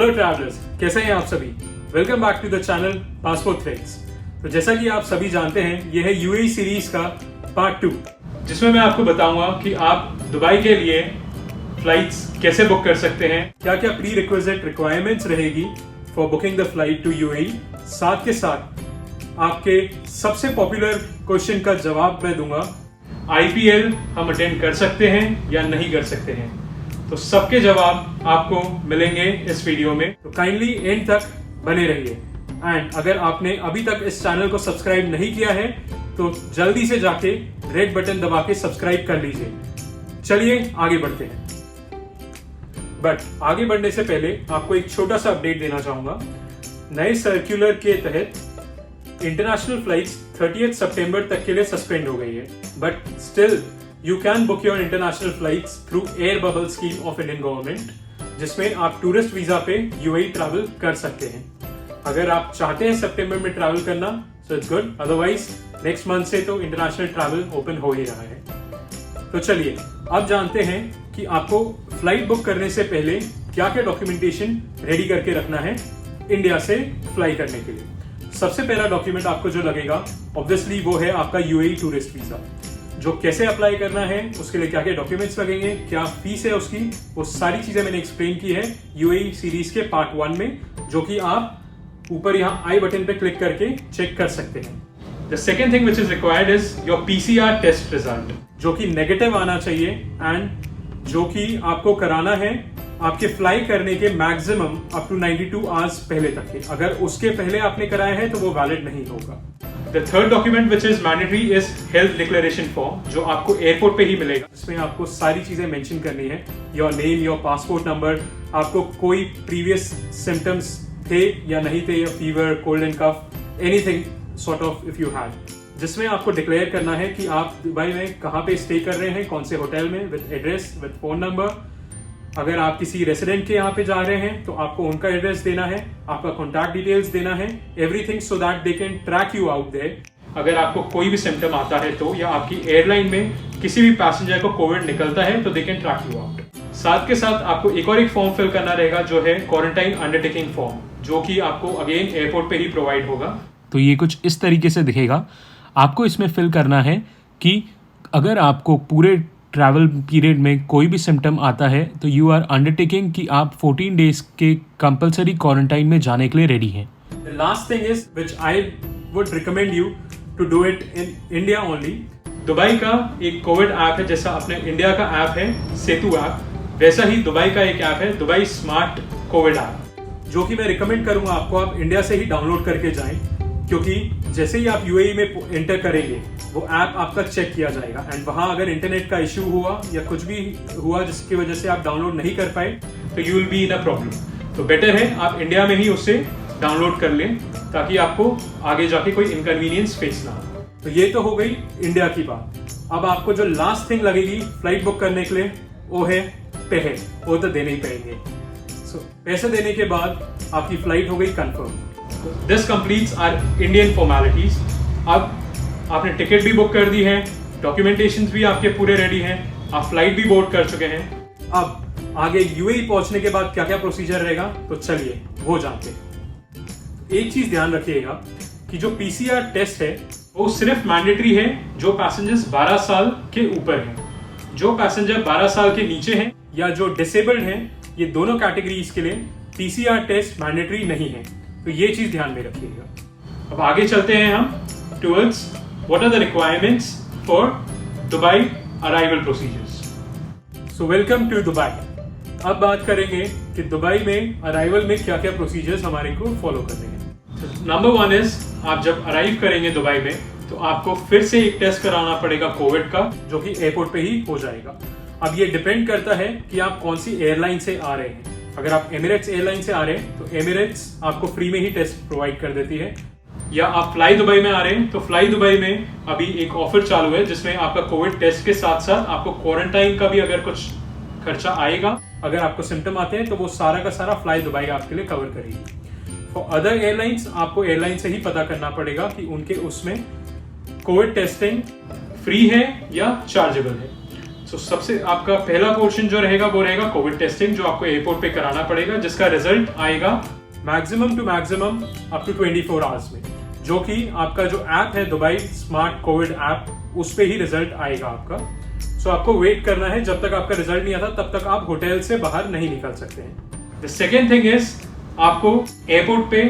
Hello travellers, कैसे हैं आप सभी। Welcome back to the channel passport threads. तो जैसा कि आप सभी जानते हैं, यह है यूएई सीरीज का पार्ट 2, जिसमें मैं आपको बताऊंगा कि आप दुबई के लिए फ्लाइट्स कैसे बुक कर सकते हैं, क्या क्या प्री रिक्विजिट रिक्वायरमेंट्स रहेगी for booking the flight to UAE. साथ के साथ आपके सबसे पॉपुलर क्वेश्चन का जवाब मैं दूंगा, आईपीएल हम अटेंड कर सकते हैं या नहीं कर सकते हैं। तो सबके जवाब आपको मिलेंगे इस वीडियो में, तो काइंडली एंड तक बने रहिए। एंड अगर आपने अभी तक इस चैनल को सब्सक्राइब नहीं किया है तो जल्दी से जाके रेड बटन दबा के सब्सक्राइब कर लीजिए। चलिए आगे बढ़ते हैं। बट आगे बढ़ने से पहले आपको एक छोटा सा अपडेट देना चाहूंगा। नए सर्कुलर के तहत इंटरनेशनल फ्लाइट्स 30 सितंबर तक के लिए सस्पेंड हो गई है, but still you can book your international flights through Air Bubble scheme of Indian government, जिसमें आप टूरिस्ट वीजा पे यूएई ट्रैवल कर सकते हैं। अगर आप चाहते हैं सितंबर में ट्रैवल करना so it's good, otherwise next month से तो इंटरनेशनल ट्रैवल ओपन हो ही रहा है। तो चलिए अब जानते हैं कि आपको फ्लाइट बुक करने से पहले क्या क्या डॉक्यूमेंटेशन रेडी करके रखना है इंडिया से फ्लाई करने के लिए। सबसे पहला डॉक्यूमेंट आपको जो लगेगा ऑब्वियसली वो है आपका यूएई टूरिस्ट वीजा, जो कैसे अप्लाई करना है, उसके लिए क्या क्या डॉक्यूमेंट्स लगेंगे, क्या फीस है उसकी, वो सारी चीजें मैंने एक्सप्लेन की है यूएई सीरीज के पार्ट 1 में, जो कि आप ऊपर यहाँ आई बटन पे क्लिक करके चेक कर सकते हैं। The second thing which is required is your PCR test result, जो कि नेगेटिव आना चाहिए एंड जो कि आपको कराना है आपके फ्लाई करने के मैक्सिमम अप टू 92 आवर्स पहले तक के। अगर उसके पहले आपने कराया है तो वो वैलिड नहीं होगा। The third document which is mandatory is health declaration form, जो आपको एयरपोर्ट पे ही मिलेगा। इसमें आपको सारी चीजें मेंशन करनी है, your name, your passport number, आपको कोई प्रीवियस सिम्टम्स थे या नहीं थे, या fever, cold and cough, anything sort of if you had, जिसमें आपको डिक्लेयर करना है कि आप दुबई में कहाँ पे स्टे कर रहे हैं, कौन से होटल में, with address, with phone number. अगर आप किसी रेसिडेंट के यहाँ पे जा रहे हैं तो आपको उनका एड्रेस देना है, आपका कॉन्टैक्ट डिटेल्स देना है, everything, so that they can track you out there. अगर आपको कोई भी सिम्टम आता है तो, या आपकी एयरलाइन में किसी भी पैसेंजर को कोविड निकलता है तो दे कैन ट्रैक यू आउट। साथ के साथ आपको एक फॉर्म फिल करना रहेगा, जो है क्वारंटाइन अंडरटेकिंग फॉर्म, जो कि आपको अगेन एयरपोर्ट पे ही प्रोवाइड होगा। तो ये कुछ इस तरीके से दिखेगा। आपको इसमें फिल करना है कि अगर आपको पूरे ट्रैवल पीरियड में कोई भी सिम्टम आता है तो यू आर अंडरटेकिंग कि आप 14 डेज के कंपलसरी क्वारंटाइन में जाने के लिए रेडी हैं। The last thing is which I would recommend you to do it in India only. Dubai का एक कोविड ऐप है, जैसा अपने इंडिया का ऐप है सेतु ऐप, वैसा ही दुबई का एक ऐप है, दुबई स्मार्ट कोविड ऐप, जो कि मैं रिकमेंड करूंगा आपको आप इंडिया से ही डाउनलोड करके जाएं, क्योंकि जैसे ही आप यूएई में एंटर करेंगे वो ऐप आपका चेक किया जाएगा एंड वहां अगर इंटरनेट का इश्यू हुआ या कुछ भी हुआ जिसकी वजह से आप डाउनलोड नहीं कर पाए तो you will be in a problem. तो बेटर है आप इंडिया में ही उसे डाउनलोड कर लें, ताकि आपको आगे जाके कोई इनकन्वीनियंस फेस ना हो। तो ये तो हो गई इंडिया की बात। अब आपको जो लास्ट थिंग लगेगी फ्लाइट बुक करने के लिए वो है पैसे। वो तो देने ही पड़ेंगे। सो पैसे देने के बाद आपकी फ्लाइट हो गई confirm. This completes our Indian formalities. अब आपने टिकट भी बुक कर दी है, डॉक्यूमेंटेशन भी आपके पूरे रेडी हैं, आप फ्लाइट भी बोर्ड कर चुके हैं। अब आगे यूएई पहुंचने के बाद क्या क्या प्रोसीजर रहेगा, तो चलिए वो जानते हैं। एक चीज ध्यान रखिएगा कि जो पीसीआर टेस्ट है वो सिर्फ मैंडेटरी है जो पैसेंजर्स 12 साल के ऊपर हैं। जो पैसेंजर 12 साल के नीचे हैं या जो डिसेबल्ड हैं, ये दोनों कैटेगरीज के लिए पीसीआर टेस्ट मैंडेटरी नहीं है। तो ये चीज ध्यान में रखिएगा। अब आगे चलते हैं हम towards what are the requirements for Dubai arrival procedures. So welcome to Dubai. अब बात करेंगे कि दुबई में अराइवल में क्या क्या प्रोसीजर्स हमारे को फॉलो करने हैं। नंबर 1 इज, आप जब अराइव करेंगे दुबई में तो आपको फिर से एक टेस्ट कराना पड़ेगा कोविड का, जो कि एयरपोर्ट पे ही हो जाएगा। अब ये डिपेंड करता है कि आप कौन सी एयरलाइन से आ रहे हैं। अगर आप एमिरेट्स एयरलाइन से आ रहे हैं तो एमिरेट्स आपको फ्री में ही टेस्ट प्रोवाइड कर देती है, या आप फ्लाई दुबई में आ रहे हैं तो फ्लाई दुबई में अभी एक ऑफर चालू है जिसमें आपका कोविड टेस्ट के साथ साथ आपको क्वारंटाइन का भी अगर कुछ खर्चा आएगा, अगर आपको सिम्टम आते हैं तो वो सारा का सारा फ्लाई दुबई आपके लिए कवर करेगी। फॉर अदर एयरलाइंस आपको एयरलाइन से ही पता करना पड़ेगा कि उनके उसमें कोविड टेस्टिंग फ्री है या चार्जेबल है। सो सबसे आपका पहला पोर्शन जो रहेगा वो रहेगा कोविड टेस्टिंग, जो आपको एयरपोर्ट पे कराना पड़ेगा, जिसका रिजल्ट आएगा maximum to maximum up to 24 hours में, जो कि आपका जो ऐप है दुबई स्मार्ट कोविड ऐप, उस पे ही रिजल्ट आएगा आपका। सो आपको वेट करना है, जब तक आपका रिजल्ट नहीं आता तब तक आप होटल से बाहर नहीं निकल सकते हैं। द सेकेंड थिंग इज आपको एयरपोर्ट पे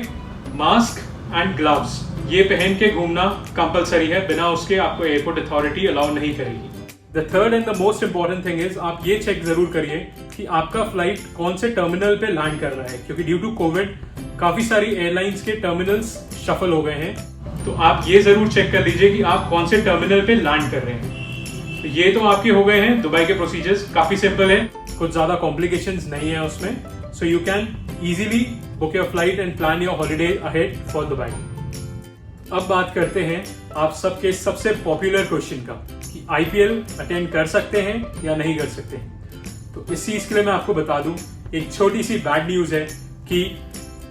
मास्क एंड ग्लव्स ये पहन के घूमना कंपलसरी है, बिना उसके आपको एयरपोर्ट अथॉरिटी अलाउ नहीं करेगी। The third and the most important thing is आप ये चेक जरूर करिए कि आपका फ्लाइट कौन से टर्मिनल पे लैंड कर रहा है, क्योंकि ड्यू टू कोविड काफी सारी एयरलाइंस के टर्मिनल्स शफल हो गए हैं, तो आप ये जरूर चेक कर लीजिए कि आप कौन से टर्मिनल पे लैंड कर रहे हैं। तो ये तो आपके हो गए हैं दुबई के प्रोसीजर्स, काफी सिंपल है, कुछ ज्यादा कॉम्प्लिकेशंस नहीं है उसमें। So you can easily book your flight and plan your holiday ahead for Dubai. अब बात करते हैं आप सबके सबसे पॉपुलर क्वेश्चन का कि आईपीएल अटेंड कर सकते हैं या नहीं कर सकते हैं। तो इस चीज के लिए मैं आपको बता दूं, एक छोटी सी बैड न्यूज है कि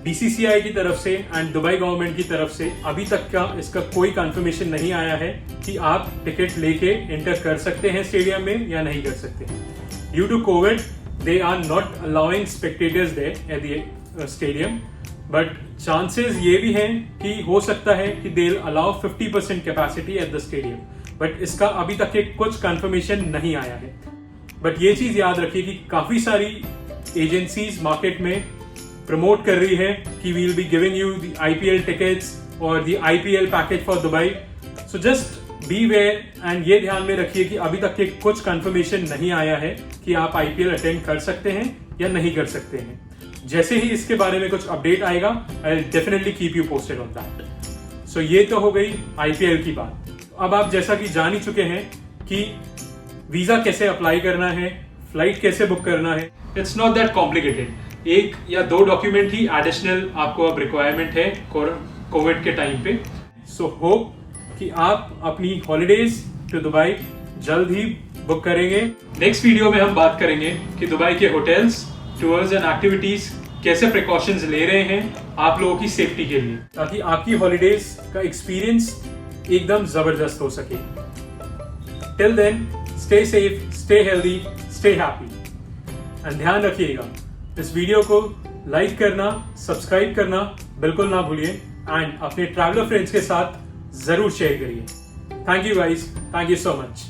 बीसीसीआई की तरफ से एंड दुबई गवर्नमेंट की तरफ से अभी तक का इसका कोई कंफर्मेशन नहीं आया है कि आप टिकट लेके एंटर कर सकते हैं स्टेडियम में या नहीं कर सकते हैं। Due to COVID they are not allowing spectators there at the stadium, but chances ये भी हैं कि हो सकता है कि they allow 50% capacity at the stadium, but इसका अभी तक के कुछ कंफर्मेशन नहीं आया है। बट ये चीज याद रखिए कि काफी सारी एजेंसीज मार्केट में प्रमोट कर रही है कि we will be giving you the IPL tickets और the IPL package for Dubai. So just be aware and ये ध्यान में रखिए कि अभी तक के कुछ कंफर्मेशन नहीं आया है कि आप आईपीएल अटेंड कर सकते हैं या नहीं कर सकते हैं। जैसे ही इसके बारे में कुछ अपडेट आएगा I will definitely keep you posted on that. So ये तो हो गई आईपीएल की बात। अब आप जैसा कि जान ही चुके हैं कि वीजा कैसे अप्लाई करना है, फ्लाइट कैसे बुक करना है, इट्स नॉट दैट कॉम्प्लिकेटेड। एक या दो डॉक्यूमेंट ही एडिशनल आपको अब रिक्वायरमेंट है कोविड के टाइम पे। सो होप कि आप अपनी हॉलीडेज टू दुबई जल्द ही बुक करेंगे। नेक्स्ट वीडियो में हम बात करेंगे कि दुबई के होटल्स, टूर्स एंड एक्टिविटीज कैसे प्रिकॉशंस ले रहे हैं आप लोगों की सेफ्टी के लिए, ताकि आपकी हॉलीडेज का एक्सपीरियंस एकदम जबरदस्त हो सके। Till then stay safe, stay healthy, stay happy and ध्यान रखिएगा इस वीडियो को लाइक करना, सब्सक्राइब करना बिल्कुल ना भूलिए एंड अपने ट्रैवलर फ्रेंड्स के साथ जरूर शेयर करिए। Thank you guys, thank you so much.